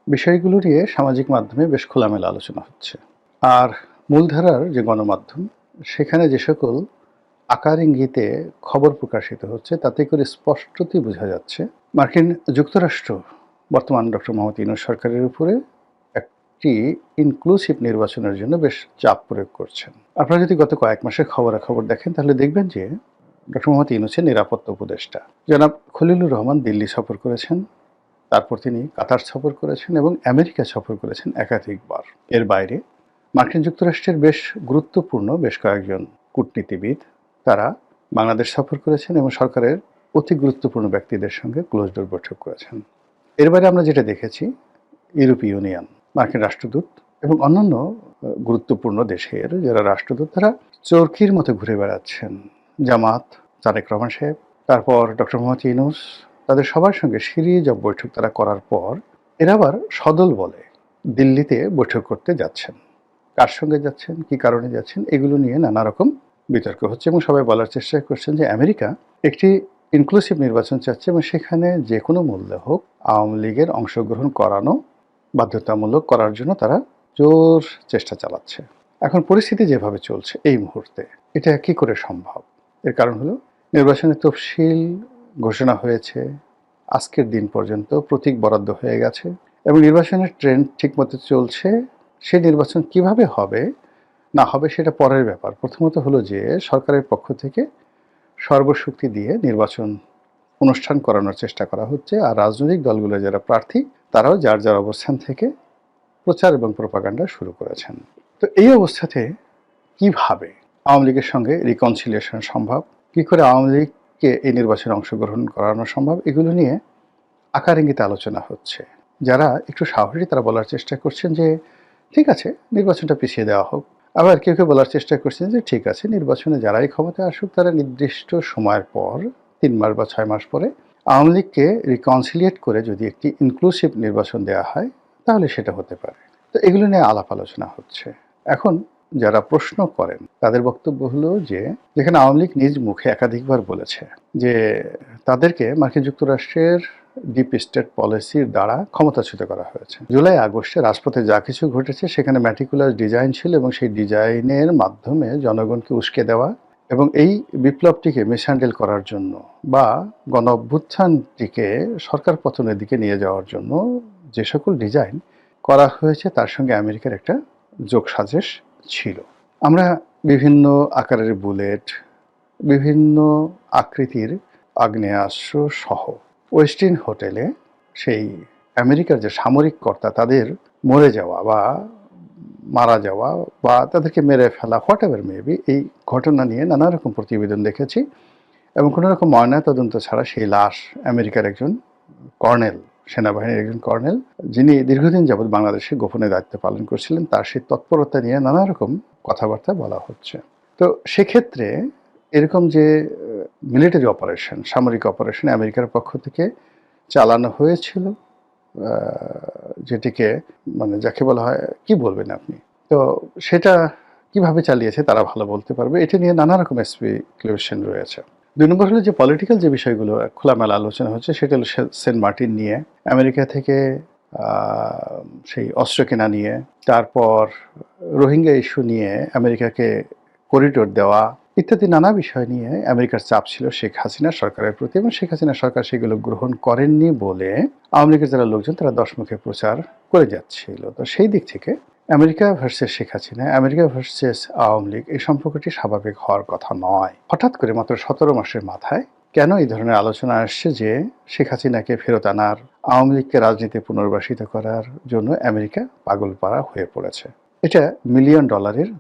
বিষয়গুলো নিয়ে সামাজিক মাধ্যমে বেশ খোলামেলা আলোচনা হচ্ছে। আর মূলধারার যে গণমাধ্যম, সেখানে যে সকল আকার ইঙ্গিতে খবর প্রকাশিত হচ্ছে, তাতে করে স্পষ্টতই বোঝা যাচ্ছে মার্কিন যুক্তরাষ্ট্র বর্তমান ডক্টর মোহাম্মদ ইউনূস সরকারের উপরে একটি ইনক্লুসিভ নির্বাচনের জন্য বেশ চাপ প্রয়োগ করছেন। আপনারা যদি গত কয়েক মাসের খবরাখবর দেখেন, তাহলে দেখবেন যে ডক্টর মোহাম্মদ ইউনূসের নিরাপত্তা উপদেষ্টা জনাব খলিলুর রহমান দিল্লি সফর করেছেন। তারপর তিনি কাতার সফর করেছেন এবং আমেরিকা সফর করেছেন একাধিকবার। এর বাইরে মার্কিন যুক্তরাষ্ট্রের বেশ গুরুত্বপূর্ণ বেশ কয়েকজন কূটনীতিবিদ তারা বাংলাদেশ সফর করেছেন এবং সরকারের অতি গুরুত্বপূর্ণ ব্যক্তিদের সঙ্গে ক্লোজ ডোর বৈঠক করেছেন। এর বাইরে আমরা যেটা দেখেছি, ইউরোপীয় ইউনিয়ন, মার্কিন রাষ্ট্রদূত এবং অন্যান্য গুরুত্বপূর্ণ দেশের যারা রাষ্ট্রদূত তারা চরকির মতো ঘুরে বেড়াচ্ছেন। জামাত, তারেক রহমান সাহেব, তারপর ডক্টর মোহাম্মদ ইউনূস, তাদের সবার সঙ্গে সিরিজ অফ বৈঠক তারা করার পর এরা আবার সদল বলে দিল্লিতে বৈঠক করতে যাচ্ছেন। কার সঙ্গে যাচ্ছেন, কি কারণে যাচ্ছেন, এগুলো নিয়ে নানা রকম বিতর্ক হচ্ছে এবং সবাই বলার চেষ্টা করছেন যে আমেরিকা একটি ইনক্লুসিভ নির্বাচন চাচ্ছে এবং সেখানে যে কোনো মূল্যে হোক আওয়ামী লীগের অংশগ্রহণ করানো বাধ্যতামূলক করার জন্য তারা জোর চেষ্টা চালাচ্ছে। এখন পরিস্থিতি যেভাবে চলছে এই মুহূর্তে, এটা কি করে সম্ভব? এর কারণ হলো নির্বাচনের তফসিল ঘোষণা হয়েছে, আজকের দিন পর্যন্ত প্রতীক বরাদ্দ হয়ে গেছে এবং নির্বাচনের ট্রেন্ড ঠিকমতো চলছে। সেই নির্বাচন কিভাবে হবে না হবে সেটা পরের ব্যাপার। প্রথমত হলো যে সরকারের পক্ষ থেকে সর্বশক্তি দিয়ে নির্বাচন অনুষ্ঠান করানোর চেষ্টা করা হচ্ছে, আর রাজনৈতিক দলগুলো যারা প্রার্থী তারাও যার যার অবস্থান থেকে প্রচার এবং প্রোপাগান্ডা শুরু করেছেন। তো এই অবস্থাতে কিভাবে আওয়ামী লীগের সঙ্গে রিকনসিলিয়েশন সম্ভব, কি করে আওয়ামী লীগকে এই নির্বাচনে অংশগ্রহণ করানো সম্ভব, এগুলো নিয়ে আকার ইঙ্গিতে আলোচনা হচ্ছে। যারা একটু সাহসী তারা বলার চেষ্টা করছেন যে ঠিক আছে, নির্বাচনটা পিছিয়ে দেওয়া হোক। আবার কেউ কেউ বলার চেষ্টা করছেন যে ঠিক আছে, নির্বাচনে যারাই ক্ষমতায় আসুক তারা নির্দিষ্ট সময়ের পর 3 মাস বা 6 মাস পরে আওয়ামী লীগকে রিকনসিলিয়েট করে যদি একটি ইনক্লুসিভ নির্বাচন দেওয়া হয় তাহলে সেটা হতে পারে। তো এগুলো নিয়ে আলাপ আলোচনা হচ্ছে। এখন যারা প্রশ্ন করেন তাদের বক্তব্য হলো যে যেখানে আওয়ামী লীগ নিজ মুখে একাধিকবার বলেছে যে তাদেরকে মার্কিন যুক্তরাষ্ট্রের ডিপ স্টেট পলিসির দ্বারা ক্ষমতাচ্যুত করা হয়েছে। জুলাই আগস্টে রাজপথে যা কিছু ঘটেছে সেখানে ম্যাটিকুলার ডিজাইন ছিল এবং সেই ডিজাইনের মাধ্যমে জনগণকে উস্কে দেওয়া এবং এই বিপ্লবটিকে মিসহ্যান্ডেল করার জন্য বা গণ অভ্যুত্থানটিকে সরকার পতনের দিকে নিয়ে যাওয়ার জন্য যে সকল ডিজাইন করা হয়েছে তার সঙ্গে আমেরিকার একটা যোগসাজশ ছিল। আমরা বিভিন্ন আকারের বুলেট, বিভিন্ন আকৃতির আগ্নেয়াস্ত্র সহ ওয়েস্টিন হোটেলে সেই আমেরিকার যে সামরিক কর্তা তাদের মরে যাওয়া বা মারা যাওয়া বা তাদেরকে মেরে ফেলা, হোয়াট এভার মেবি, এই ঘটনা নিয়ে নানা রকম প্রতিবেদন দেখেছি এবং কোনো রকম ময়নাতদন্ত ছাড়া সেই লাশ আমেরিকার একজন কর্নেল, সেনাবাহিনীর একজন কর্নেল, যিনি দীর্ঘদিন যাবৎ বাংলাদেশে গোপনে দায়িত্ব পালন করছিলেন, তার সেই তৎপরতা নিয়ে নানা রকম কথাবার্তা বলা হচ্ছে। তো সেক্ষেত্রে এরকম যে মিলিটারি অপারেশন, সামরিক অপারেশন আমেরিকার পক্ষ থেকে চালানো হয়েছিল, যেটিকে মানে যাকে বলা হয় কি বলবেন আপনি, তো সেটা কিভাবে চালিয়েছে তারা ভালো বলতে পারবে। এটা নিয়ে নানা রকম স্পেকুলেশন রয়েছে। 2 নম্বর হলো যে পলিটিক্যাল যে বিষয়গুলো খোলামেলা আলোচনা হচ্ছে সেটা হলো সেন্ট মার্টিন নিয়ে, আমেরিকা থেকে সেই অস্ত্র কেনা নিয়ে, তারপর রোহিঙ্গা ইস্যু নিয়ে আমেরিকাকে করিডোর দেওয়া ইত্যাদি নানা বিষয় নিয়ে আমেরিকার চাপ ছিল শেখ হাসিনা সরকারের প্রতি এবং শেখ হাসিনা সরকার সেগুলো গ্রহণ করেননি বলে আওয়ামী লীগের যারা লোকজন তারা দশমুখে প্রচার করে যাচ্ছিল। তো সেই দিক থেকে America versus Sheikh Hasina, America versus Awami League, এই সম্পর্কটি স্বাভাবিক হওয়ার কথা নয়। হঠাৎ করে মাত্র 17 মাসের মাথায় কেন এই ধরনের আলোচনা আসছে যে শেখ হাসিনাকে ফেরত আনার, আওয়ামী লীগকে রাজনীতি পুনর্বাসিত করার জন্য আমেরিকা পাগলপাড়া হয়ে পড়েছে? এটা $মিলিয়ন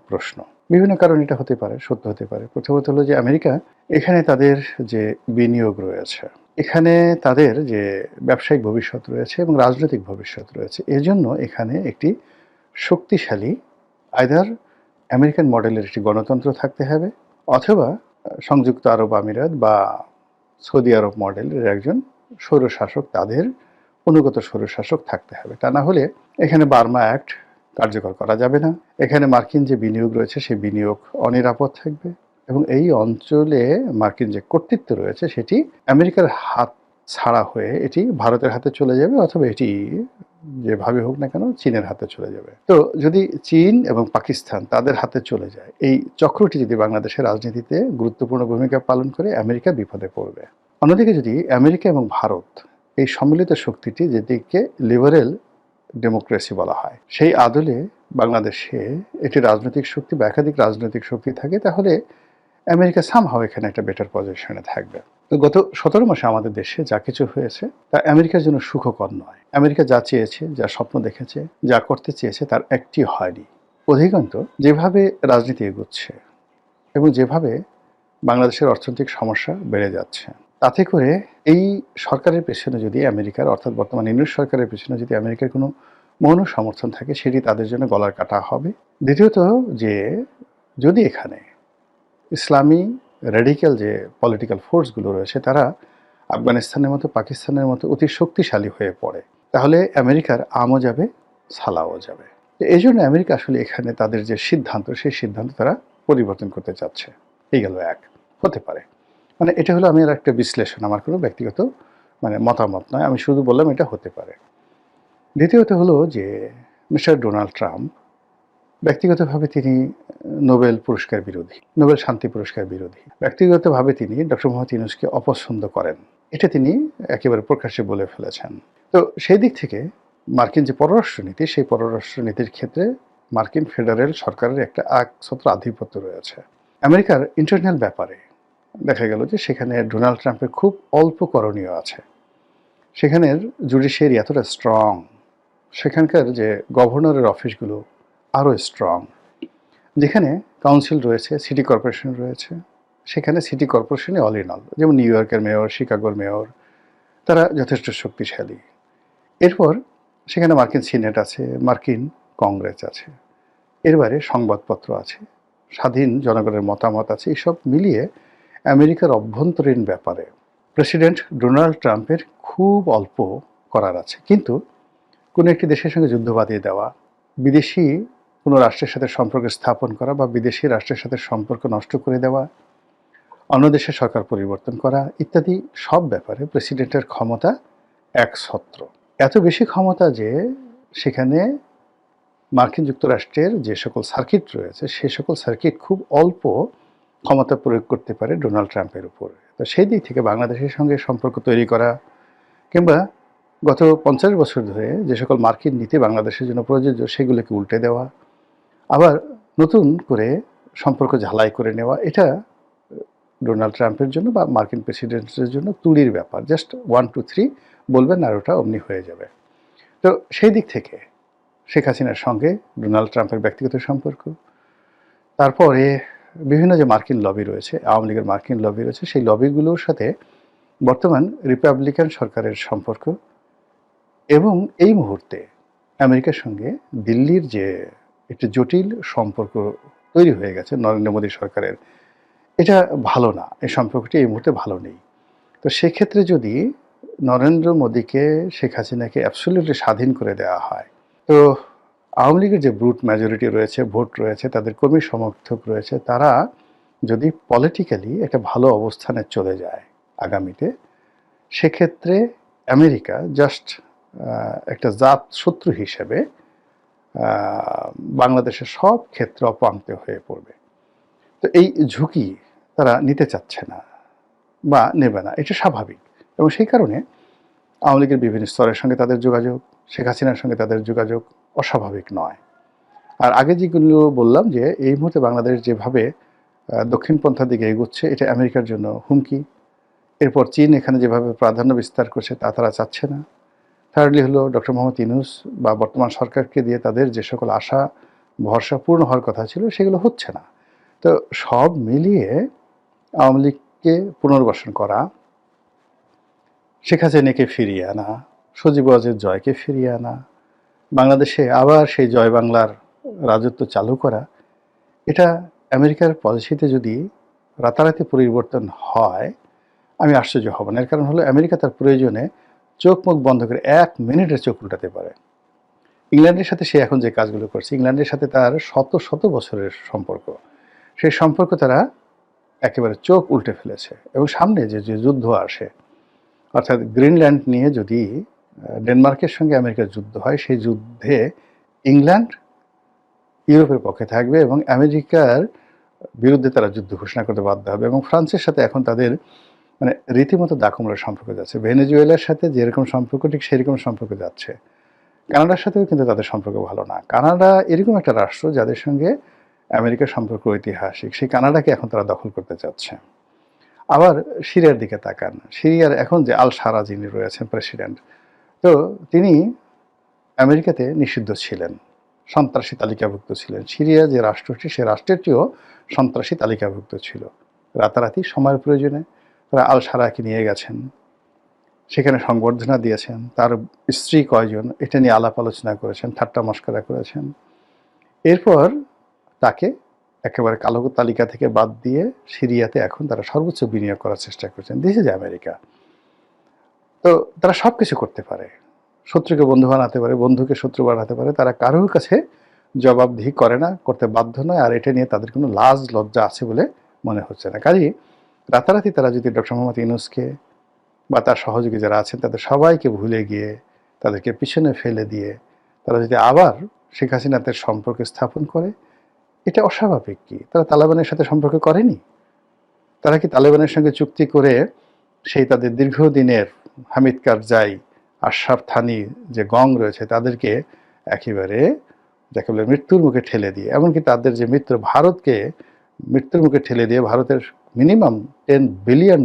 প্রশ্ন। বিভিন্ন কারণ এটা হতে পারে, সত্য হতে পারে। প্রথমত হলো যে আমেরিকা এখানে তাদের যে বিনিয়োগ রয়েছে, এখানে তাদের যে ব্যবসায়িক ভবিষ্যৎ রয়েছে এবং রাজনৈতিক ভবিষ্যৎ রয়েছে, এজন্য এখানে একটি শক্তিশালী আইদার আমেরিকান মডেলের একটি গণতন্ত্র থাকতে হবে অথবা সংযুক্ত আরব আমিরাত বা সৌদি আরব মডেলের একজন স্বৈরশাসক, তাদের অনুগত স্বৈরশাসক থাকতে হবে। তা না হলে এখানে বার্মা অ্যাক্ট কার্যকর করা যাবে না। এখানে মার্কিন যে বিনিয়োগ রয়েছে সেই বিনিয়োগ অনিরাপদ থাকবে এবং এই অঞ্চলে মার্কিন যে কর্তৃত্ব রয়েছে সেটি আমেরিকার হাত ছাড়া হয়ে এটি ভারতের হাতে চলে যাবে, অথবা এটি যেভাবে হোক না কেন চীনের হাতে চলে যাবে। তো যদি চীন এবং পাকিস্তান তাদের হাতে চলে যায়, এই চক্রটি যদি বাংলাদেশের রাজনীতিতে গুরুত্বপূর্ণ ভূমিকা পালন করে, আমেরিকা বিপদে পড়বে। অন্যদিকে যদি আমেরিকা এবং ভারত এই সম্মিলিত শক্তিটি, যেটিকে লিবারেল ডেমোক্রেসি বলা হয়, সেই আদলে বাংলাদেশে একটি রাজনৈতিক শক্তি বা একাধিক রাজনৈতিক শক্তি থাকে, তাহলে আমেরিকা সামহাও এখানে একটা বেটার পজিশনে থাকবে। তো গত 17 মাসে আমাদের দেশে যা কিছু হয়েছে তা আমেরিকার জন্য সুখকর নয়। আমেরিকা যা চেয়েছে, যা স্বপ্ন দেখেছে, যা করতে চেয়েছে, তার একটি হয়নি। অধিকন্তু যেভাবে রাজনীতি এগোচ্ছে এবং যেভাবে বাংলাদেশের অর্থনৈতিক সমস্যা বেড়ে যাচ্ছে, তাতে করে এই সরকারের পেছনে যদি আমেরিকার, অর্থাৎ বর্তমান ইউনিট সরকারের পেছনে যদি আমেরিকার কোনো মৌন সমর্থন থাকে, সেটি তাদের জন্য গলার কাটা হবে। দ্বিতীয়ত, যে যদি এখানে ইসলামী রেডিক্যাল যে পলিটিক্যাল ফোর্সগুলো রয়েছে তারা আফগানিস্তানের মতো, পাকিস্তানের মতো অতি শক্তিশালী হয়ে পড়ে, তাহলে আমেরিকার আমও যাবে, সালাও যাবে। এই জন্য আমেরিকা আসলে এখানে তাদের যে সিদ্ধান্ত, সেই সিদ্ধান্ত তারা পরিবর্তন করতে চাচ্ছে। এই গেল এক। হতে পারে, মানে এটা হলো আমি আর একটা বিশ্লেষণ, আমার কোনো ব্যক্তিগত মতামত নয়, আমি শুধু বললাম এটা হতে পারে। দ্বিতীয়ত হলো যে মিস্টার ডোনাল্ড ট্রাম্প ব্যক্তিগতভাবে তিনি নোবেল পুরস্কার বিরোধী, নোবেল শান্তি পুরস্কার বিরোধী। ব্যক্তিগতভাবে তিনি ডক্টর মোহাম্মদ ইউনূসকে অপছন্দ করেন, এটা তিনি একেবারে প্রকাশ্যে বলে ফেলেছেন। তো সেই দিক থেকে মার্কিন যে পররাষ্ট্রনীতি, সেই পররাষ্ট্রনীতির ক্ষেত্রে মার্কিন ফেডারেল সরকারের একটা একছত্র আধিপত্য রয়েছে। আমেরিকার ইন্টারনাল ব্যাপারে দেখা গেল যে সেখানে ডোনাল্ড ট্রাম্পের খুব অল্প করণীয় আছে। সেখানের জুডিশিয়ারি এতটা স্ট্রং, সেখানকার যে গভর্নরের অফিসগুলো আরও স্ট্রং, যেখানে কাউন্সিল রয়েছে, সিটি কর্পোরেশন রয়েছে, সেখানে সিটি কর্পোরেশনে অল ইন অল, যেমন নিউ ইয়র্কের মেয়র, শিকাগোর মেয়র, তারা যথেষ্ট শক্তিশালী। এরপর সেখানে মার্কিন সিনেট আছে, মার্কিন কংগ্রেস আছে, এর বাইরে সংবাদপত্র আছে, স্বাধীন জনগণের মতামত আছে। এইসব মিলিয়ে আমেরিকার অভ্যন্তরীণ ব্যাপারে প্রেসিডেন্ট ডোনাল্ড ট্রাম্পের খুব অল্প করার আছে। কিন্তু কোনো একটি দেশের সঙ্গে যুদ্ধ বাঁধিয়ে দেওয়া, বিদেশি কোনো রাষ্ট্রের সাথে সম্পর্ক স্থাপন করা বা বিদেশি রাষ্ট্রের সাথে সম্পর্ক নষ্ট করে দেওয়া, অন্য দেশের সরকার পরিবর্তন করা ইত্যাদি সব ব্যাপারে প্রেসিডেন্টের ক্ষমতা একছত্র। এত বেশি ক্ষমতা যে সেখানে মার্কিন যুক্তরাষ্ট্রের যে সকল সার্কিট রয়েছে, সে সকল সার্কিট খুব অল্প ক্ষমতা প্রয়োগ করতে পারে ডোনাল্ড ট্রাম্পের উপর। তো সেই দিক থেকে বাংলাদেশের সঙ্গে সম্পর্ক তৈরি করা, কিংবা গত 50 বছর ধরে যে সকল মার্কিন নীতি বাংলাদেশের জন্য প্রযোজ্য, সেগুলোকে উল্টে দেওয়া, আবার নতুন করে সম্পর্ক ঝালাই করে নেওয়া, এটা ডোনাল্ড ট্রাম্পের জন্য বা মার্কিন প্রেসিডেন্টের জন্য তুলির ব্যাপার। জাস্ট 1 2 3 বলবেন আর ওটা অমনি হয়ে যাবে। তো সেই দিক থেকে শেখ হাসিনার সঙ্গে ডোনাল্ড ট্রাম্পের ব্যক্তিগত সম্পর্ক, তারপরে বিভিন্ন যে মার্কিন লবি রয়েছে, আওয়ামী লীগের মার্কিন লবি রয়েছে, সেই লবিগুলোর সাথে বর্তমান রিপাবলিকান সরকারের সম্পর্ক, এবং এই মুহূর্তে আমেরিকার সঙ্গে দিল্লির যে একটি জটিল সম্পর্ক তৈরি হয়ে গেছে নরেন্দ্র মোদী সরকারের, এটা ভালো না। এই সম্পর্কটি এই মুহূর্তে ভালো নেই। তো সেক্ষেত্রে যদি নরেন্দ্র মোদীকে, শেখ হাসিনাকে অ্যাবসলিউটলি স্বাধীন করে দেওয়া হয়, তো আওয়ামী লীগের যে ব্রুট মেজরিটি রয়েছে, ভোট রয়েছে, তাদের কর্মী সমর্থক রয়েছে, তারা যদি পলিটিক্যালি একটা ভালো অবস্থানে চলে যায় আগামীতে, সেক্ষেত্রে আমেরিকা জাস্ট একটা জাত শত্রু হিসেবে বাংলাদেশের সব ক্ষেত্রে অপাঙ্ক্ত হয়ে পড়বে। তো এই ঝুঁকি তারা নিতে চাচ্ছে না বা নেবে না, এটা স্বাভাবিক। এবং সেই কারণে আওয়ামী লীগের বিভিন্ন স্তরের সঙ্গে তাদের যোগাযোগ, শেখ হাসিনার সঙ্গে তাদের যোগাযোগ অস্বাভাবিক নয়। আর আগে যেগুলো বললাম যে এই মুহূর্তে বাংলাদেশ যেভাবে দক্ষিণপন্থার দিকে এগোচ্ছে, এটা আমেরিকার জন্য হুমকি। এরপর চীন এখানে যেভাবে প্রাধান্য বিস্তার করছে, তা তারা চাচ্ছে না। থার্ডলি হলো ডক্টর মোহাম্মদ ইউনূস বা বর্তমান সরকারকে দিয়ে তাদের যে সকল আশা ভরসা পূর্ণ হওয়ার কথা ছিল, সেগুলো হচ্ছে না। তো সব মিলিয়ে আওয়ামী লীগকে পুনর্বাসন করা, শেখ হাসিনাকে ফিরিয়ে আনা, সজীব ওয়াজেদ জয়কে ফিরিয়ে আনা, বাংলাদেশে আবার সেই জয় বাংলার রাজত্ব চালু করা, এটা আমেরিকার পলিসিতে যদি রাতারাতি পরিবর্তন হয়, আমি আশ্চর্য হব না। এর কারণ হলো আমেরিকা তার প্রয়োজনে চোখ মুখ বন্ধ করে 1 মিনিটের চোখ উল্টাতে পারে। ইংল্যান্ডের সাথে সে এখন যে কাজগুলো করছে, ইংল্যান্ডের সাথে তার শত শত বছরের সম্পর্ক, সেই সম্পর্ক তারা একেবারে চোখ উল্টে ফেলেছে। এবং সামনে যে যুদ্ধ আসে, অর্থাৎ গ্রিনল্যান্ড নিয়ে যদি ডেনমার্কের সঙ্গে আমেরিকার যুদ্ধ হয়, সেই যুদ্ধে ইংল্যান্ড ইউরোপের পক্ষে থাকবে এবং আমেরিকার বিরুদ্ধে তারা যুদ্ধ ঘোষণা করতে বাধ্য হবে। এবং ফ্রান্সের সাথে এখন তাদের মানে রীতিমতো দাকুমরার সম্পর্ক যাচ্ছে। ভেনেজুয়েলার সাথে যেরকম সম্পর্ক ঠিক সেরকম সম্পর্ক যাচ্ছে। কানাডার সাথেও কিন্তু তাদের সম্পর্ক ভালো না। কানাডা এরকম একটা রাষ্ট্র যাদের সঙ্গে আমেরিকার সম্পর্ক ঐতিহাসিক। সেই কানাডাকে এখন তারা দখল করতে চাচ্ছে। আবার সিরিয়ার দিকে তাকান। সিরিয়ার এখন যে আল সারা যিনি রয়েছেন প্রেসিডেন্ট, তো তিনি আমেরিকাতে নিষিদ্ধ ছিলেন, সন্ত্রাসী তালিকাভুক্ত ছিলেন। সিরিয়া যে রাষ্ট্রটি, সে রাষ্ট্রটিও সন্ত্রাসী তালিকাভুক্ত ছিল। রাতারাতি সময়ের প্রয়োজনে তারা আল সারাকে নিয়ে গেছেন, সেখানে সংবর্ধনা দিয়েছেন। তার স্ত্রী কয়জন এটা নিয়ে আলাপ আলোচনা করেছেন, ঠাট্টা মশকরা করেছেন। এরপর তাকে একেবারে কালো তালিকা থেকে বাদ দিয়ে সিরিয়াতে এখন তারা সর্বোচ্চ বিনিয়োগ করার চেষ্টা করছেন। This is America. তো তারা সব কিছু করতে পারে, শত্রুকে বন্ধু বানাতে পারে, বন্ধুকে শত্রু বানাতে পারে। তারা কারোর কাছে জবাবদিহি করে না, করতে বাধ্য নয়। আর এটা নিয়ে তাদের কোনো লাজ লজ্জা আছে বলে মনে হচ্ছে না। কাজেই রাতারাতি তারা যদি ডক্টর মোহাম্মদ ইউনূসকে বা তার সহযোগী যারা আছেন তাদের সবাইকে ভুলে গিয়ে, তাদেরকে পিছনে ফেলে দিয়ে তারা যদি আবার শেখ হাসিনাদের সম্পর্ক স্থাপন করে, এটা অস্বাভাবিক কি? তারা তালেবানের সাথে সম্পর্ক করেনি? তারা কি তালেবানের সঙ্গে চুক্তি করে সেই তাদের দীর্ঘদিনের হামিদ কারজাই, আশরাফ থানি যে গং রয়েছে তাদেরকে একেবারে যাকে বলে মৃত্যুর মুখে ঠেলে দিয়ে, এমনকি তাদের যে মিত্র ভারতকে মৃত্যুর মুখে ঠেলে দিয়ে ভারতের মিনিমাম $10 বিলিয়ন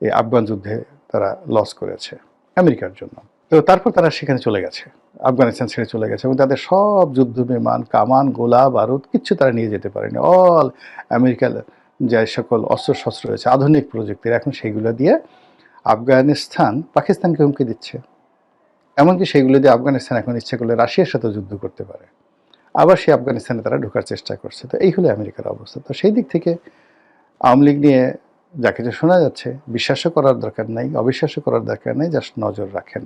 এই আফগান যুদ্ধে তারা লস করেছে আমেরিকার জন্য। তো তারপর তারা সেখানে চলে গেছে, আফগানিস্তান ছেড়ে চলে গেছে এবং তাদের সব যুদ্ধ বিমান, কামান, গোলা বারুদ কিচ্ছু তারা নিয়ে যেতে পারেনি। অল আমেরিকার যে সকল অস্ত্রশস্ত্র রয়েছে আধুনিক প্রযুক্তির, এখন সেইগুলো দিয়ে আফগানিস্তান পাকিস্তানকে হুমকি দিচ্ছে। এমনকি সেইগুলো দিয়ে আফগানিস্তান এখন ইচ্ছে করলে রাশিয়ার সাথে যুদ্ধ করতে পারে। আবার সেই আফগানিস্তানে তারা ঢোকার চেষ্টা করছে। তো এই হলো আমেরিকার অবস্থা। তো সেই দিক থেকে আওয়ামী লীগ নিয়ে যা কিছু শোনা যাচ্ছে, বিশ্বাসও করার দরকার নাই, অবিশ্বাসও করার দরকার নাই, জাস্ট নজর রাখেন।